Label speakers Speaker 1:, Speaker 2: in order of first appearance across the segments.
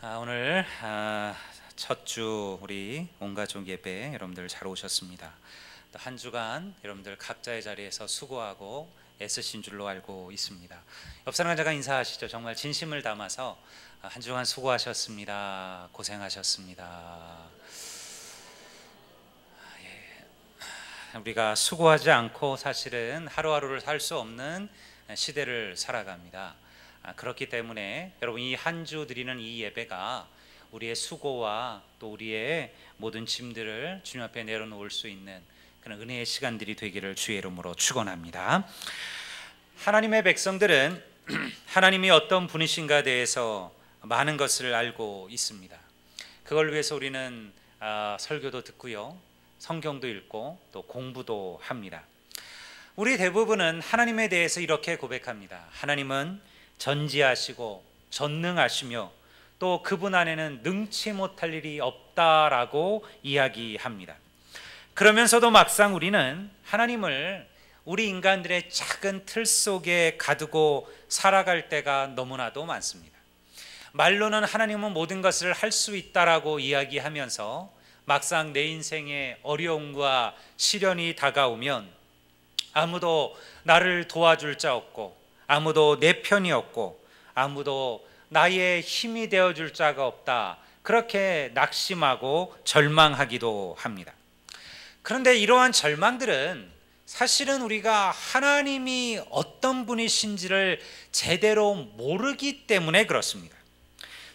Speaker 1: 오늘 첫 주 우리 온 가족 예배 여러분들 잘 오셨습니다. 또 한 주간 여러분들 각자의 자리에서 수고하고 애쓰신 줄로 알고 있습니다. 옆 사람 자가 인사하시죠. 정말 진심을 담아서 한 주간 수고하셨습니다. 고생하셨습니다. 우리가 수고하지 않고 사실은 하루하루를 살 수 없는 시대를 살아갑니다. 그렇기 때문에 여러분 이 한 주 드리는 이 예배가 우리의 수고와 또 우리의 모든 짐들을 주님 앞에 내려놓을 수 있는 그런 은혜의 시간들이 되기를 주의 이름으로 축원합니다. 하나님의 백성들은 하나님이 어떤 분이신가 대해서 많은 것을 알고 있습니다. 그걸 위해서 우리는 설교도 듣고요, 성경도 읽고 또 공부도 합니다. 우리 대부분은 하나님에 대해서 이렇게 고백합니다. 하나님은 전지하시고 전능하시며 또 그분 안에는 능치 못할 일이 없다라고 이야기합니다. 그러면서도 막상 우리는 하나님을 우리 인간들의 작은 틀 속에 가두고 살아갈 때가 너무나도 많습니다. 말로는 하나님은 모든 것을 할 수 있다라고 이야기하면서 막상 내 인생에 어려움과 시련이 다가오면 아무도 나를 도와줄 자 없고, 아무도 내 편이 없고, 아무도 나의 힘이 되어줄 자가 없다, 그렇게 낙심하고 절망하기도 합니다. 그런데 이러한 절망들은 사실은 우리가 하나님이 어떤 분이신지를 제대로 모르기 때문에 그렇습니다.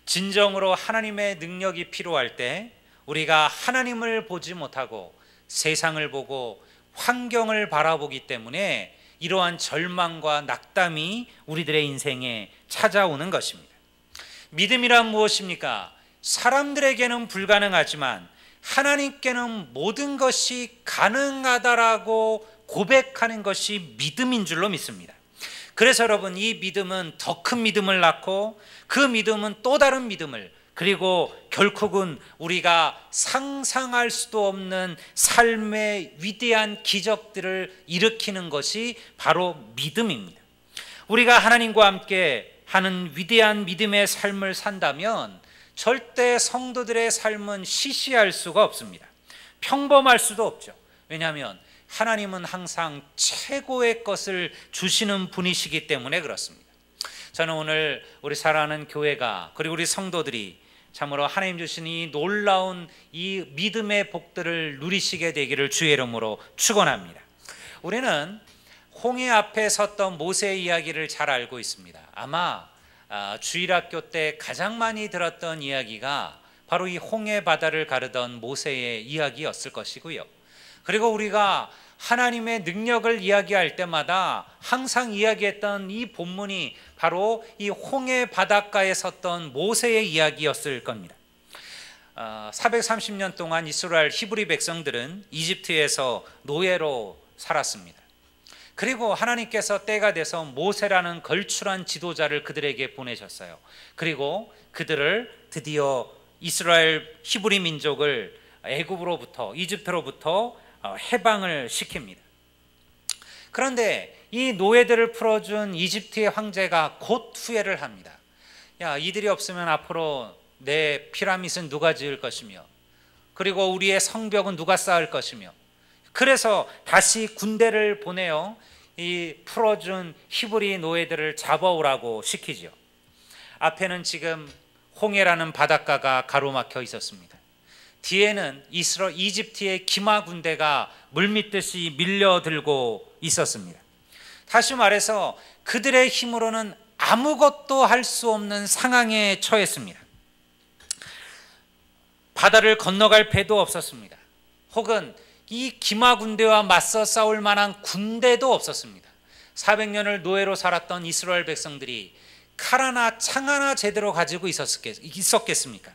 Speaker 1: 진정으로 하나님의 능력이 필요할 때 우리가 하나님을 보지 못하고 세상을 보고 환경을 바라보기 때문에 이러한 절망과 낙담이 우리들의 인생에 찾아오는 것입니다. 믿음이란 무엇입니까? 사람들에게는 불가능하지만 하나님께는 모든 것이 가능하다라고 고백하는 것이 믿음인 줄로 믿습니다. 그래서 여러분, 이 믿음은 더 큰 믿음을 낳고 그 믿음은 또 다른 믿음을, 그리고 결국은 우리가 상상할 수도 없는 삶의 위대한 기적들을 일으키는 것이 바로 믿음입니다. 우리가 하나님과 함께 하는 위대한 믿음의 삶을 산다면 절대 성도들의 삶은 시시할 수가 없습니다. 평범할 수도 없죠. 왜냐하면 하나님은 항상 최고의 것을 주시는 분이시기 때문에 그렇습니다. 저는 오늘 우리 사랑하는 교회가, 그리고 우리 성도들이 참으로 하나님 주신 이 놀라운 이 믿음의 복들을 누리시게 되기를 주의 이름으로 축원합니다. 우리는 홍해 앞에 섰던 모세의 이야기를 잘 알고 있습니다. 아마 주일학교 때 가장 많이 들었던 이야기가 바로 이 홍해 바다를 가르던 모세의 이야기였을 것이고요. 그리고 우리가 하나님의 능력을 이야기할 때마다 항상 이야기했던 이 본문이 바로 이 홍해 바닷가에 섰던 모세의 이야기였을 겁니다. 430년 동안 이스라엘 히브리 백성들은 이집트에서 노예로 살았습니다. 그리고 하나님께서 때가 돼서 모세라는 걸출한 지도자를 그들에게 보내셨어요. 그리고 그들을 드디어 이스라엘 히브리 민족을 애굽으로부터, 이집트로부터 해방을 시킵니다. 그런데 이 노예들을 풀어준 이집트의 황제가 곧 후회를 합니다. 야, 이들이 없으면 앞으로 내 피라밋은 누가 지을 것이며, 그리고 우리의 성벽은 누가 쌓을 것이며, 그래서 다시 군대를 보내어 이 풀어준 히브리 노예들을 잡아오라고 시키죠. 앞에는 지금 홍해라는 바닷가가 가로막혀 있었습니다. 뒤에는 이집트의 기마 군대가 물밀듯이 밀려들고 있었습니다. 다시 말해서 그들의 힘으로는 아무것도 할 수 없는 상황에 처했습니다. 바다를 건너갈 배도 없었습니다. 혹은 이 기마 군대와 맞서 싸울 만한 군대도 없었습니다. 400년을 노예로 살았던 이스라엘 백성들이 칼 하나 창 하나 제대로 가지고 있었겠습니까?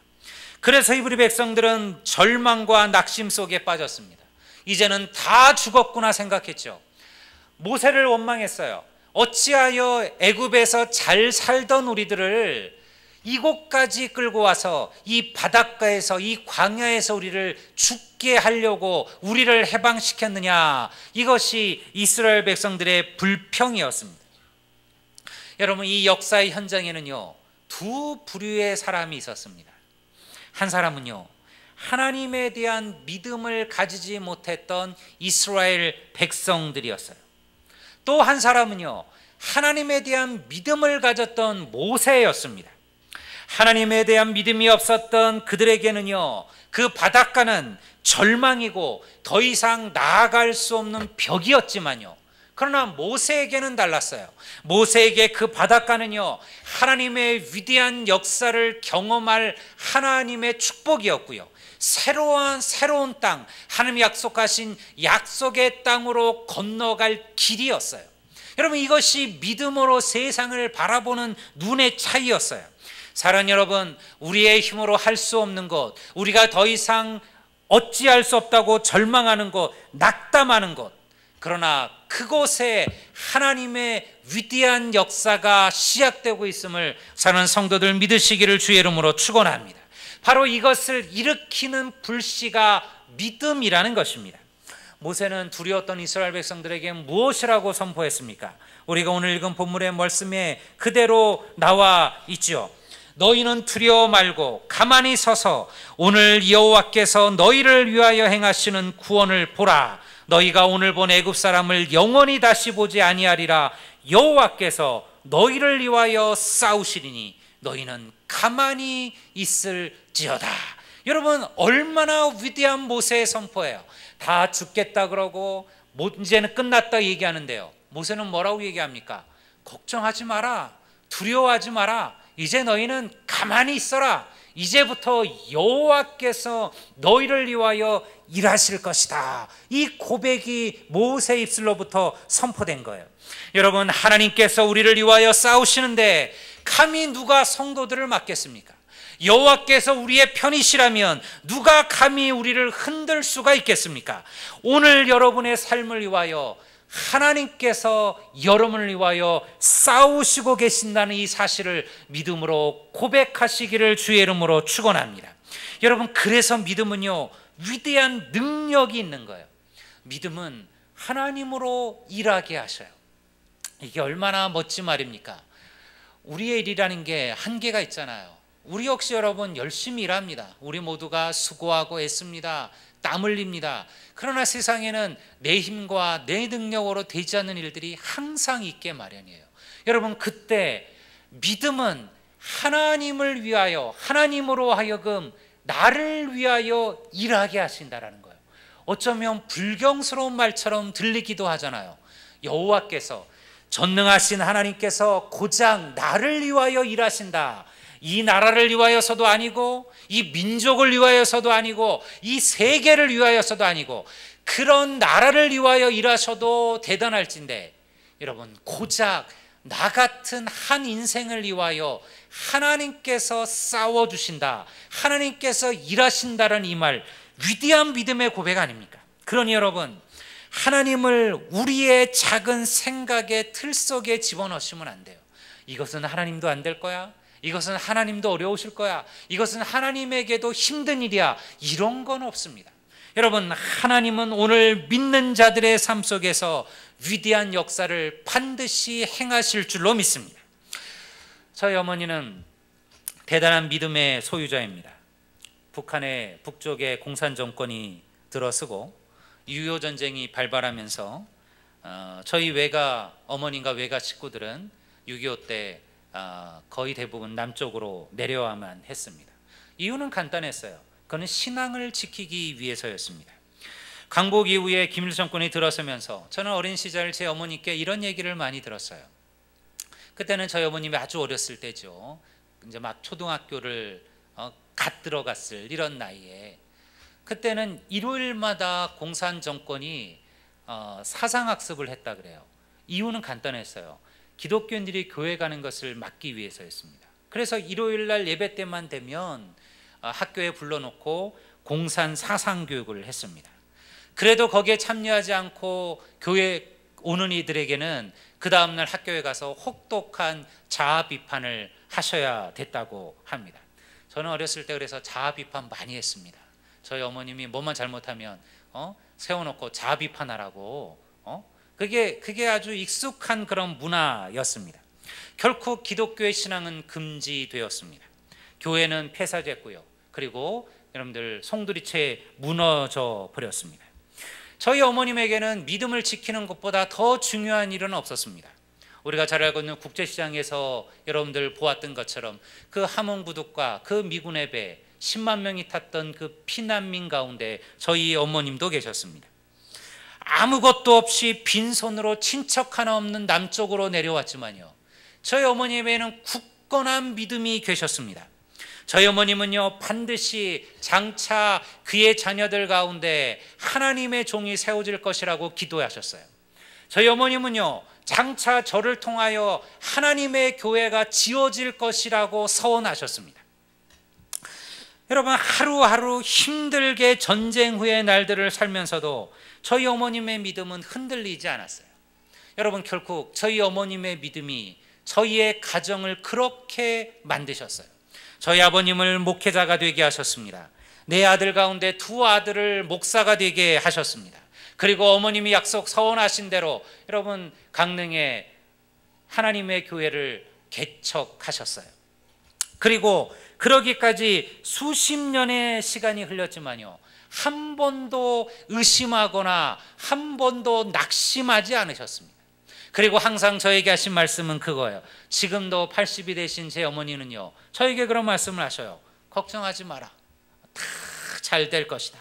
Speaker 1: 그래서 히브리 백성들은 절망과 낙심 속에 빠졌습니다. 이제는 다 죽었구나 생각했죠. 모세를 원망했어요. 어찌하여 애굽에서 잘 살던 우리들을 이곳까지 끌고 와서 이 바닷가에서, 이 광야에서 우리를 죽게 하려고 우리를 해방시켰느냐. 이것이 이스라엘 백성들의 불평이었습니다. 여러분, 이 역사의 현장에는요, 두 부류의 사람이 있었습니다. 한 사람은요, 하나님에 대한 믿음을 가지지 못했던 이스라엘 백성들이었어요. 또 한 사람은요, 하나님에 대한 믿음을 가졌던 모세였습니다. 하나님에 대한 믿음이 없었던 그들에게는요, 그 바닷가는 절망이고 더 이상 나아갈 수 없는 벽이었지만요, 그러나 모세에게는 달랐어요. 모세에게 그 바닷가는요, 하나님의 위대한 역사를 경험할 하나님의 축복이었고요, 새로운 땅, 하나님이 약속하신 약속의 땅으로 건너갈 길이었어요. 여러분, 이것이 믿음으로 세상을 바라보는 눈의 차이였어요. 사랑하는 여러분, 우리의 힘으로 할 수 없는 것, 우리가 더 이상 어찌할 수 없다고 절망하는 것, 낙담하는 것, 그러나 그곳에 하나님의 위대한 역사가 시작되고 있음을 사는 성도들 믿으시기를 주의 이름으로 축원합니다. 바로 이것을 일으키는 불씨가 믿음이라는 것입니다. 모세는 두려웠던 이스라엘 백성들에게 무엇이라고 선포했습니까? 우리가 오늘 읽은 본문의 말씀에 그대로 나와 있죠. 너희는 두려워 말고 가만히 서서 오늘 여호와께서 너희를 위하여 행하시는 구원을 보라. 너희가 오늘 본 애굽 사람을 영원히 다시 보지 아니하리라. 여호와께서 너희를 위하여 싸우시리니 너희는 가만히 있을지어다. 여러분, 얼마나 위대한 모세의 선포예요. 다 죽겠다 그러고 이제는 끝났다 얘기하는데요, 모세는 뭐라고 얘기합니까? 걱정하지 마라, 두려워하지 마라, 이제 너희는 가만히 있어라. 이제부터 여호와께서 너희를 위하여 일하실 것이다. 이 고백이 모세 입술로부터 선포된 거예요. 여러분, 하나님께서 우리를 위하여 싸우시는데 감히 누가 성도들을 막겠습니까? 여호와께서 우리의 편이시라면 누가 감히 우리를 흔들 수가 있겠습니까? 오늘 여러분의 삶을 위하여 하나님께서 여러분을 위하여 싸우시고 계신다는 이 사실을 믿음으로 고백하시기를 주의 이름으로 축원합니다. 여러분, 그래서 믿음은요, 위대한 능력이 있는 거예요. 믿음은 하나님으로 일하게 하셔요. 이게 얼마나 멋진 말입니까? 우리의 일이라는 게 한계가 있잖아요. 우리 역시 여러분 열심히 일합니다. 우리 모두가 수고하고 애씁니다. 땀 흘립니다. 그러나 세상에는 내 힘과 내 능력으로 되지 않는 일들이 항상 있게 마련이에요. 여러분, 그때 믿음은 하나님을 위하여, 하나님으로 하여금 나를 위하여 일하게 하신다라는 거예요. 어쩌면 불경스러운 말처럼 들리기도 하잖아요. 여호와께서, 전능하신 하나님께서 고작 나를 위하여 일하신다. 이 나라를 위하여서도 아니고, 이 민족을 위하여서도 아니고, 이 세계를 위하여서도 아니고, 그런 나라를 위하여 일하셔도 대단할진데, 여러분, 고작 나 같은 한 인생을 위하여 하나님께서 싸워주신다, 하나님께서 일하신다는 이 말, 위대한 믿음의 고백 아닙니까? 그러니 여러분, 하나님을 우리의 작은 생각의 틀 속에 집어넣으시면 안 돼요. 이것은 하나님도 안 될 거야, 이것은 하나님도 어려우실 거야, 이것은 하나님에게도 힘든 일이야, 이런 건 없습니다. 여러분, 하나님은 오늘 믿는 자들의 삶 속에서 위대한 역사를 반드시 행하실 줄로 믿습니다. 저희 어머니는 대단한 믿음의 소유자입니다. 북한의 북쪽에 공산정권이 들어서고 6.25 전쟁이 발발하면서 저희 어머님과 외가 식구들은 6.25 때 거의 대부분 남쪽으로 내려와만 했습니다. 이유는 간단했어요. 그는 신앙을 지키기 위해서였습니다. 광복 이후에 김일성 정권이 들어서면서 저는 어린 시절 제 어머니께 이런 얘기를 많이 들었어요. 그때는 저희 어머님이 아주 어렸을 때죠. 이제 막 초등학교를 갓 들어갔을 이런 나이에, 그때는 일요일마다 공산 정권이 사상학습을 했다 그래요. 이유는 간단했어요. 기독교인들이 교회 가는 것을 막기 위해서였습니다. 그래서 일요일 날 예배 때만 되면 학교에 불러놓고 공산 사상 교육을 했습니다. 그래도 거기에 참여하지 않고 교회 오는 이들에게는 그 다음날 학교에 가서 혹독한 자아 비판을 하셔야 됐다고 합니다. 저는 어렸을 때 그래서 자아 비판 많이 했습니다. 저희 어머님이 뭐만 잘못하면 세워놓고 자아 비판하라고, 그게 아주 익숙한 그런 문화였습니다. 결코 기독교의 신앙은 금지되었습니다. 교회는 폐사됐고요. 그리고 여러분들 송두리째 무너져 버렸습니다. 저희 어머님에게는 믿음을 지키는 것보다 더 중요한 일은 없었습니다. 우리가 잘 알고 있는 국제시장에서 여러분들 보았던 것처럼 그 함흥부둣과 그 미군의 배 10만 명이 탔던 그 피난민 가운데 저희 어머님도 계셨습니다. 아무것도 없이 빈손으로 친척 하나 없는 남쪽으로 내려왔지만요, 저희 어머님에게는 굳건한 믿음이 계셨습니다. 저희 어머님은요, 반드시 장차 그의 자녀들 가운데 하나님의 종이 세워질 것이라고 기도하셨어요. 저희 어머님은요, 장차 저를 통하여 하나님의 교회가 지어질 것이라고 서원하셨습니다. 여러분, 하루하루 힘들게 전쟁 후의 날들을 살면서도 저희 어머님의 믿음은 흔들리지 않았어요. 여러분, 결국 저희 어머님의 믿음이 저희의 가정을 그렇게 만드셨어요. 저희 아버님을 목회자가 되게 하셨습니다. 네 아들 가운데 두 아들을 목사가 되게 하셨습니다. 그리고 어머님이 약속 서원하신 대로 여러분, 강릉에 하나님의 교회를 개척하셨어요. 그리고 그러기까지 수십 년의 시간이 흘렀지만요, 한 번도 의심하거나 한 번도 낙심하지 않으셨습니다. 그리고 항상 저에게 하신 말씀은 그거예요. 지금도 80이 되신 제 어머니는요, 저에게 그런 말씀을 하셔요. 걱정하지 마라. 다 잘 될 것이다.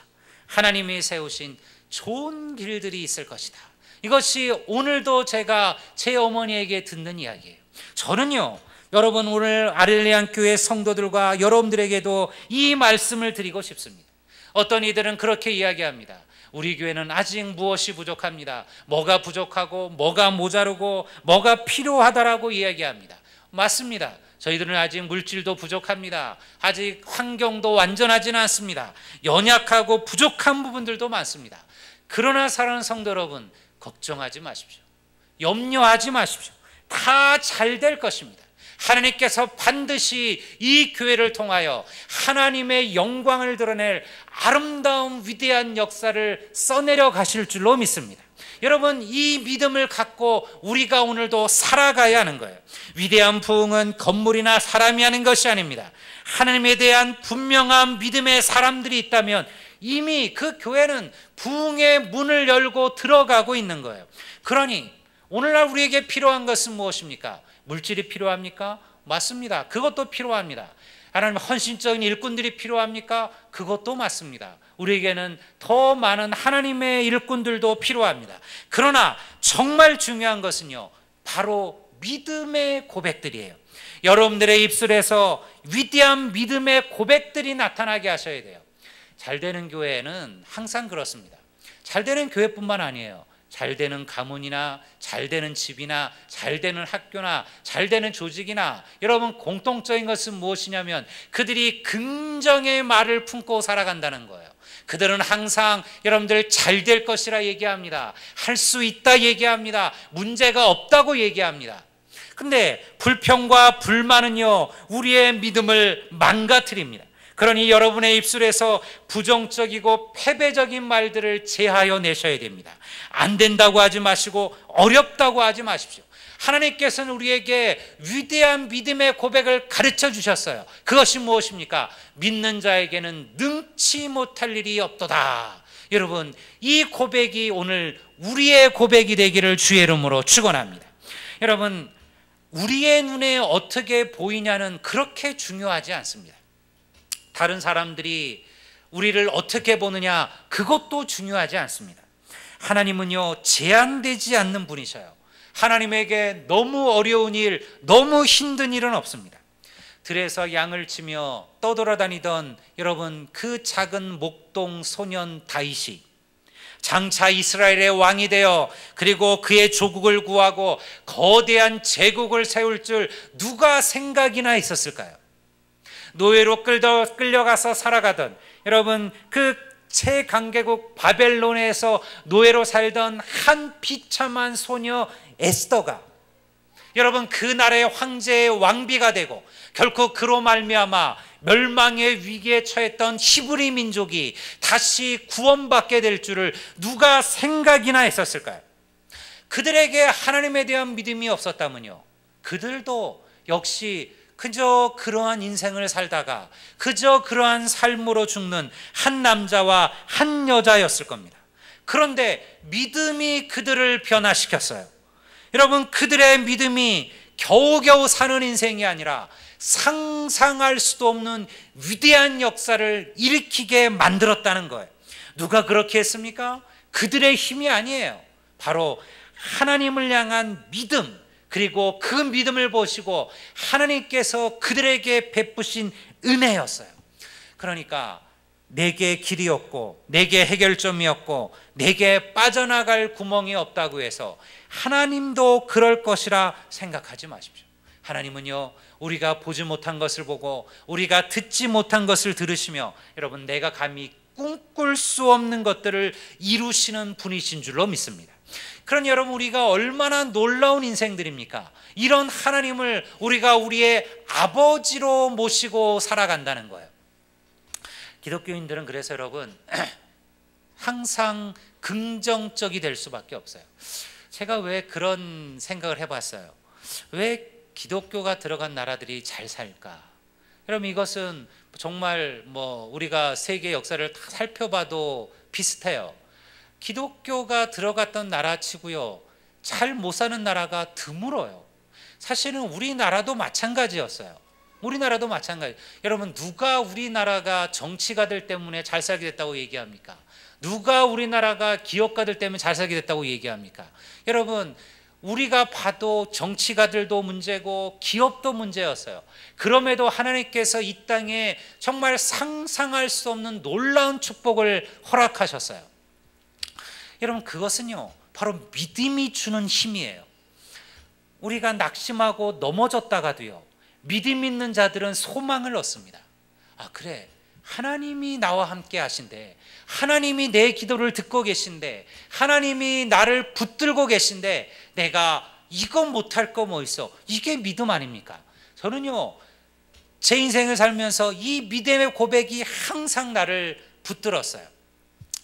Speaker 1: 하나님이 세우신 좋은 길들이 있을 것이다. 이것이 오늘도 제가 제 어머니에게 듣는 이야기예요. 저는요, 여러분, 오늘 아렐리안 교회 성도들과 여러분들에게도 이 말씀을 드리고 싶습니다. 어떤 이들은 그렇게 이야기합니다. 우리 교회는 아직 무엇이 부족합니다. 뭐가 부족하고 뭐가 모자르고 뭐가 필요하다라고 이야기합니다. 맞습니다. 저희들은 아직 물질도 부족합니다. 아직 환경도 완전하지는 않습니다. 연약하고 부족한 부분들도 많습니다. 그러나 사랑하는 성도 여러분, 걱정하지 마십시오. 염려하지 마십시오. 다 잘 될 것입니다. 하나님께서 반드시 이 교회를 통하여 하나님의 영광을 드러낼 아름다운 위대한 역사를 써내려 가실 줄로 믿습니다. 여러분, 이 믿음을 갖고 우리가 오늘도 살아가야 하는 거예요. 위대한 부흥은 건물이나 사람이 하는 것이 아닙니다. 하나님에 대한 분명한 믿음의 사람들이 있다면 이미 그 교회는 부흥의 문을 열고 들어가고 있는 거예요. 그러니 오늘날 우리에게 필요한 것은 무엇입니까? 물질이 필요합니까? 맞습니다. 그것도 필요합니다. 하나님, 헌신적인 일꾼들이 필요합니까? 그것도 맞습니다. 우리에게는 더 많은 하나님의 일꾼들도 필요합니다. 그러나 정말 중요한 것은요, 바로 믿음의 고백들이에요. 여러분들의 입술에서 위대한 믿음의 고백들이 나타나게 하셔야 돼요. 잘 되는 교회는 항상 그렇습니다. 잘 되는 교회뿐만 아니에요. 잘 되는 가문이나 잘 되는 집이나 잘 되는 학교나 잘 되는 조직이나 여러분, 공통적인 것은 무엇이냐면 그들이 긍정의 말을 품고 살아간다는 거예요. 그들은 항상 여러분들 잘 될 것이라 얘기합니다. 할 수 있다 얘기합니다. 문제가 없다고 얘기합니다. 근데 불평과 불만은요, 우리의 믿음을 망가뜨립니다. 그러니 여러분의 입술에서 부정적이고 패배적인 말들을 제하여 내셔야 됩니다. 안 된다고 하지 마시고 어렵다고 하지 마십시오. 하나님께서는 우리에게 위대한 믿음의 고백을 가르쳐 주셨어요. 그것이 무엇입니까? 믿는 자에게는 능치 못할 일이 없도다. 여러분, 이 고백이 오늘 우리의 고백이 되기를 주의 이름으로 축원합니다. 여러분, 우리의 눈에 어떻게 보이냐는 그렇게 중요하지 않습니다. 다른 사람들이 우리를 어떻게 보느냐, 그것도 중요하지 않습니다. 하나님은요, 제한되지 않는 분이셔요. 하나님에게 너무 어려운 일, 너무 힘든 일은 없습니다. 들에서 양을 치며 떠돌아다니던 여러분, 그 작은 목동 소년 다윗이 장차 이스라엘의 왕이 되어 그리고 그의 조국을 구하고 거대한 제국을 세울 줄 누가 생각이나 했었을까요? 노예로 끌려가서 살아가던 여러분, 그 최강대국 바벨론에서 노예로 살던 한 비참한 소녀 에스더가 여러분, 그 나라의 황제의 왕비가 되고 결코 그로 말미암아 멸망의 위기에 처했던 히브리 민족이 다시 구원받게 될 줄을 누가 생각이나 했었을까요? 그들에게 하나님에 대한 믿음이 없었다면요, 그들도 역시 그저 그러한 인생을 살다가 그저 그러한 삶으로 죽는 한 남자와 한 여자였을 겁니다. 그런데 믿음이 그들을 변화시켰어요. 여러분, 그들의 믿음이 겨우겨우 사는 인생이 아니라 상상할 수도 없는 위대한 역사를 일으키게 만들었다는 거예요. 누가 그렇게 했습니까? 그들의 힘이 아니에요. 바로 하나님을 향한 믿음, 그리고 그 믿음을 보시고 하나님께서 그들에게 베푸신 은혜였어요. 그러니까 내게 길이 없고 내게 해결점이 없고 내게 빠져나갈 구멍이 없다고 해서 하나님도 그럴 것이라 생각하지 마십시오. 하나님은요, 우리가 보지 못한 것을 보고 우리가 듣지 못한 것을 들으시며 여러분, 내가 감히 꿈꿀 수 없는 것들을 이루시는 분이신 줄로 믿습니다. 그러니 여러분, 우리가 얼마나 놀라운 인생들입니까? 이런 하나님을 우리가 우리의 아버지로 모시고 살아간다는 거예요. 기독교인들은 그래서 여러분 항상 긍정적이 될 수밖에 없어요. 제가 왜 그런 생각을 해봤어요. 왜 기독교가 들어간 나라들이 잘 살까? 여러분, 이것은 정말 우리가 세계 역사를 다 살펴봐도 비슷해요. 기독교가 들어갔던 나라치고요, 잘 못 사는 나라가 드물어요. 사실은 우리나라도 마찬가지였어요. 우리나라도 마찬가지. 여러분, 누가 우리나라가 정치가들 때문에 잘 살게 됐다고 얘기합니까? 누가 우리나라가 기업가들 때문에 잘 살게 됐다고 얘기합니까? 여러분, 우리가 봐도 정치가들도 문제고 기업도 문제였어요. 그럼에도 하나님께서 이 땅에 정말 상상할 수 없는 놀라운 축복을 허락하셨어요. 여러분, 그것은요, 바로 믿음이 주는 힘이에요. 우리가 낙심하고 넘어졌다가도요, 믿음 있는 자들은 소망을 얻습니다. 아, 그래, 하나님이 나와 함께 하신대, 하나님이 내 기도를 듣고 계신데, 하나님이 나를 붙들고 계신데 내가 이거 못할 거 뭐 있어? 이게 믿음 아닙니까? 저는요, 제 인생을 살면서 이 믿음의 고백이 항상 나를 붙들었어요.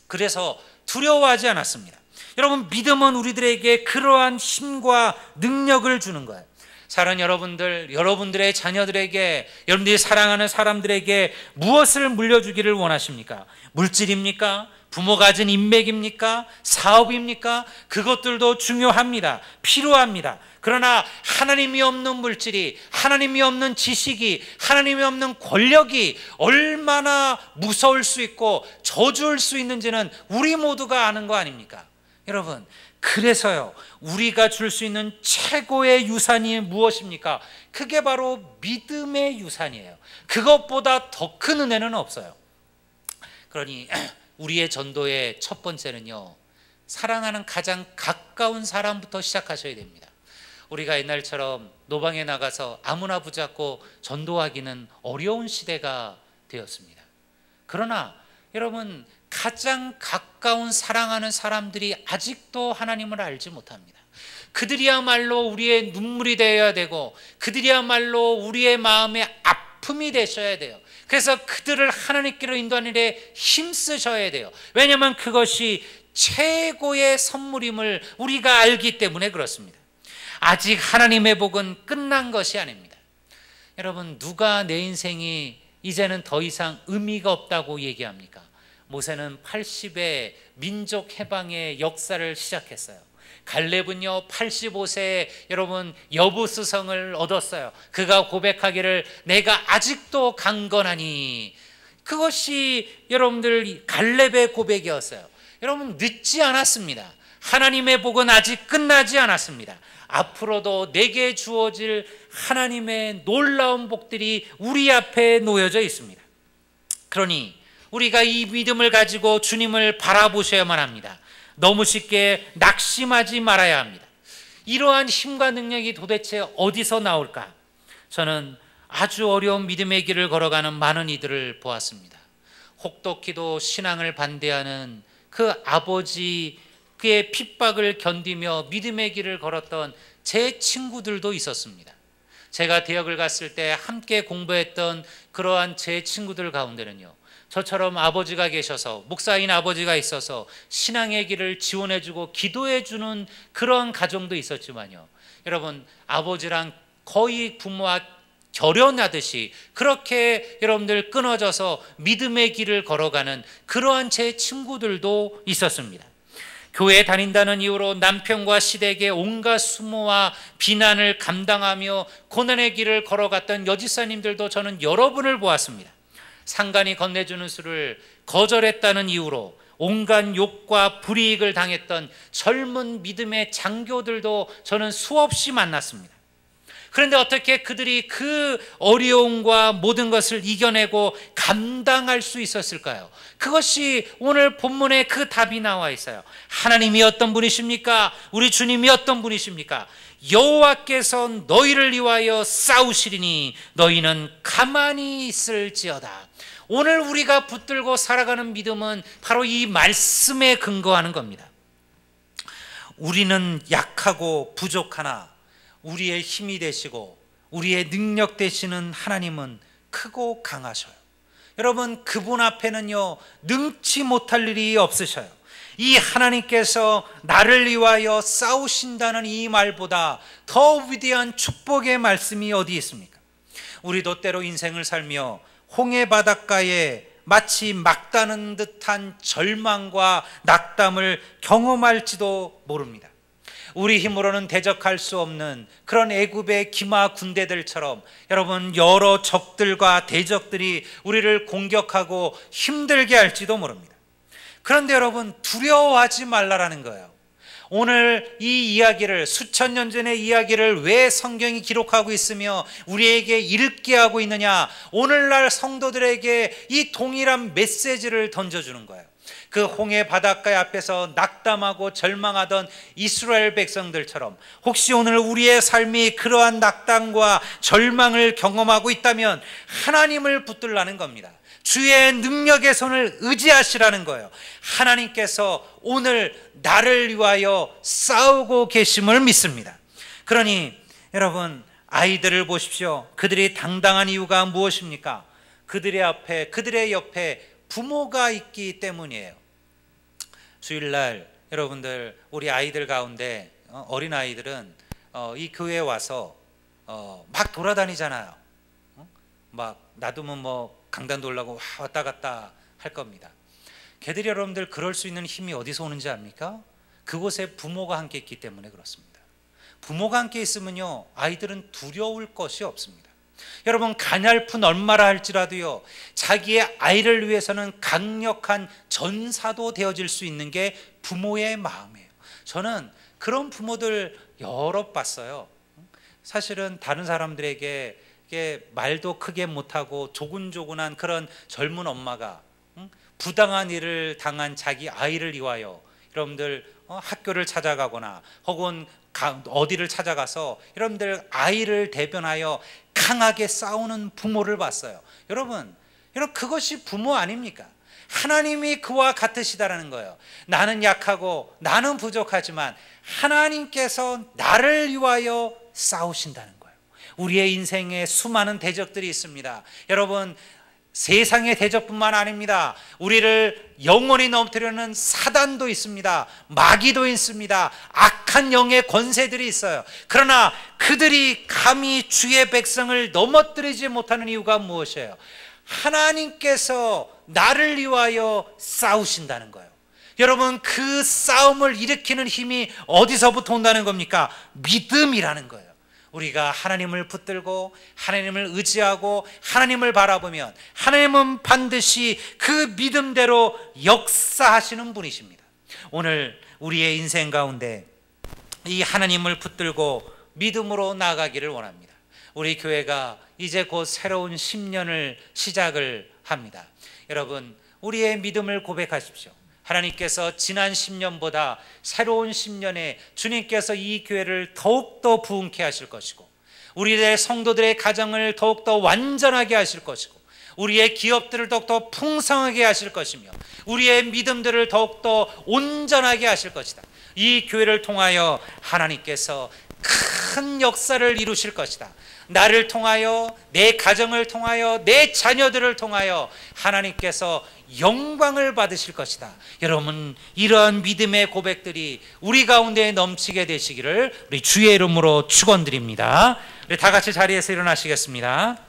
Speaker 1: 그래서 두려워하지 않았습니다. 여러분, 믿음은 우리들에게 그러한 힘과 능력을 주는 거예요. 사랑하는 여러분들, 여러분들의 자녀들에게, 여러분들이 사랑하는 사람들에게 무엇을 물려주기를 원하십니까? 물질입니까? 부모가 가진 인맥입니까? 사업입니까? 그것들도 중요합니다. 필요합니다. 그러나 하나님이 없는 물질이, 하나님이 없는 지식이, 하나님이 없는 권력이 얼마나 무서울 수 있고 저주일 수 있는지는 우리 모두가 아는 거 아닙니까? 여러분, 그래서요, 우리가 줄 수 있는 최고의 유산이 무엇입니까? 그게 바로 믿음의 유산이에요. 그것보다 더 큰 은혜는 없어요. 그러니 우리의 전도의 첫 번째는요, 사랑하는 가장 가까운 사람부터 시작하셔야 됩니다. 우리가 옛날처럼 노방에 나가서 아무나 붙잡고 전도하기는 어려운 시대가 되었습니다. 그러나 여러분, 가장 가까운 사랑하는 사람들이 아직도 하나님을 알지 못합니다. 그들이야말로 우리의 눈물이 되어야 되고, 그들이야말로 우리의 마음의 아픔이 되셔야 돼요. 그래서 그들을 하나님께로 인도하는 일에 힘쓰셔야 돼요. 왜냐하면 그것이 최고의 선물임을 우리가 알기 때문에 그렇습니다. 아직 하나님의 복은 끝난 것이 아닙니다. 여러분, 누가 내 인생이 이제는 더 이상 의미가 없다고 얘기합니까? 모세는 80에 민족 해방의 역사를 시작했어요. 갈렙은요, 85세에 여러분 여부수성을 얻었어요. 그가 고백하기를 내가 아직도 강건하니. 그것이 여러분들 갈렙의 고백이었어요. 여러분, 늦지 않았습니다. 하나님의 복은 아직 끝나지 않았습니다. 앞으로도 내게 주어질 하나님의 놀라운 복들이 우리 앞에 놓여져 있습니다. 그러니 우리가 이 믿음을 가지고 주님을 바라보셔야만 합니다. 너무 쉽게 낙심하지 말아야 합니다. 이러한 힘과 능력이 도대체 어디서 나올까? 저는 아주 어려운 믿음의 길을 걸어가는 많은 이들을 보았습니다. 혹독히도 신앙을 반대하는 그 아버지, 그의 핍박을 견디며 믿음의 길을 걸었던 제 친구들도 있었습니다. 제가 대학을 갔을 때 함께 공부했던 그러한 제 친구들 가운데는요, 저처럼 아버지가 계셔서, 목사인 아버지가 있어서 신앙의 길을 지원해주고 기도해주는 그런 가정도 있었지만요, 여러분, 아버지랑 거의 부모와 결연하듯이 그렇게 여러분들 끊어져서 믿음의 길을 걸어가는 그러한 제 친구들도 있었습니다. 교회에 다닌다는 이유로 남편과 시댁의 온갖 수모와 비난을 감당하며 고난의 길을 걸어갔던 여지사님들도 저는 여러분을 보았습니다. 상간이 건네주는 술을 거절했다는 이유로 온갖 욕과 불이익을 당했던 젊은 믿음의 장교들도 저는 수없이 만났습니다. 그런데 어떻게 그들이 그 어려움과 모든 것을 이겨내고 감당할 수 있었을까요? 그것이 오늘 본문에 그 답이 나와 있어요. 하나님이 어떤 분이십니까? 우리 주님이 어떤 분이십니까? 여호와께서 너희를 위하여 싸우시리니 너희는 가만히 있을지어다. 오늘 우리가 붙들고 살아가는 믿음은 바로 이 말씀에 근거하는 겁니다. 우리는 약하고 부족하나 우리의 힘이 되시고 우리의 능력 되시는 하나님은 크고 강하셔요. 여러분, 그분 앞에는요 능치 못할 일이 없으셔요. 이 하나님께서 나를 위하여 싸우신다는 이 말보다 더 위대한 축복의 말씀이 어디 있습니까? 우리도 때로 인생을 살며 홍해 바닷가에 마치 막다는 듯한 절망과 낙담을 경험할지도 모릅니다. 우리 힘으로는 대적할 수 없는 그런 애굽의 기마 군대들처럼 여러분 여러 적들과 대적들이 우리를 공격하고 힘들게 할지도 모릅니다. 그런데 여러분 두려워하지 말라라는 거예요. 오늘 이 이야기를 수천 년 전의 이야기를 왜 성경이 기록하고 있으며 우리에게 읽게 하고 있느냐? 오늘날 성도들에게 이 동일한 메시지를 던져주는 거예요. 그 홍해 바닷가 앞에서 낙담하고 절망하던 이스라엘 백성들처럼 혹시 오늘 우리의 삶이 그러한 낙담과 절망을 경험하고 있다면 하나님을 붙들라는 겁니다. 주의 능력의 손을 의지하시라는 거예요. 하나님께서 오늘 나를 위하여 싸우고 계심을 믿습니다. 그러니 여러분 아이들을 보십시오. 그들이 당당한 이유가 무엇입니까? 그들의 옆에 부모가 있기 때문이에요. 주일날 여러분들 우리 아이들 가운데 어린 아이들은 이 교회에 와서 막 돌아다니잖아요. 막 놔두면 뭐 강단도 올라고 왔다 갔다 할 겁니다. 걔들이 여러분들 그럴 수 있는 힘이 어디서 오는지 압니까? 그곳에 부모가 함께 있기 때문에 그렇습니다. 부모가 함께 있으면요 아이들은 두려울 것이 없습니다. 여러분 가냘픈 엄마라 할지라도요 자기의 아이를 위해서는 강력한 전사도 되어질 수 있는 게 부모의 마음이에요. 저는 그런 부모들 여러 봤어요. 사실은 다른 사람들에게 말도 크게 못하고 조근조근한 그런 젊은 엄마가 부당한 일을 당한 자기 아이를 위하여 여러분들 학교를 찾아가거나 혹은 어디를 찾아가서 여러분들 아이를 대변하여 강하게 싸우는 부모를 봤어요. 여러분 그것이 부모 아닙니까? 하나님이 그와 같으시다라는 거예요. 나는 약하고 나는 부족하지만 하나님께서 나를 위하여 싸우신다는 거예요. 우리의 인생에 수많은 대적들이 있습니다. 여러분 세상의 대적뿐만 아닙니다. 우리를 영원히 넘뜨려는 사단도 있습니다. 마귀도 있습니다. 악한 영의 권세들이 있어요. 그러나 그들이 감히 주의 백성을 넘어뜨리지 못하는 이유가 무엇이에요? 하나님께서 나를 위하여 싸우신다는 거예요. 여러분 그 싸움을 일으키는 힘이 어디서부터 온다는 겁니까? 믿음이라는 거예요. 우리가 하나님을 붙들고 하나님을 의지하고 하나님을 바라보면 하나님은 반드시 그 믿음대로 역사하시는 분이십니다. 오늘 우리의 인생 가운데 이 하나님을 붙들고 믿음으로 나아가기를 원합니다. 우리 교회가 이제 곧 새로운 10년을 시작을 합니다. 여러분 우리의 믿음을 고백하십시오. 하나님께서 지난 10년보다 새로운 10년에 주님께서 이 교회를 더욱더 부흥케 하실 것이고 우리의 성도들의 가정을 더욱더 완전하게 하실 것이고 우리의 기업들을 더욱더 풍성하게 하실 것이며 우리의 믿음들을 더욱더 온전하게 하실 것이다. 이 교회를 통하여 하나님께서 큰 역사를 이루실 것이다. 나를 통하여 내 가정을 통하여 내 자녀들을 통하여 하나님께서 영광을 받으실 것이다. 여러분 이러한 믿음의 고백들이 우리 가운데 넘치게 되시기를 우리 주의 이름으로 축원드립니다. 우리 다 같이 자리에서 일어나시겠습니다.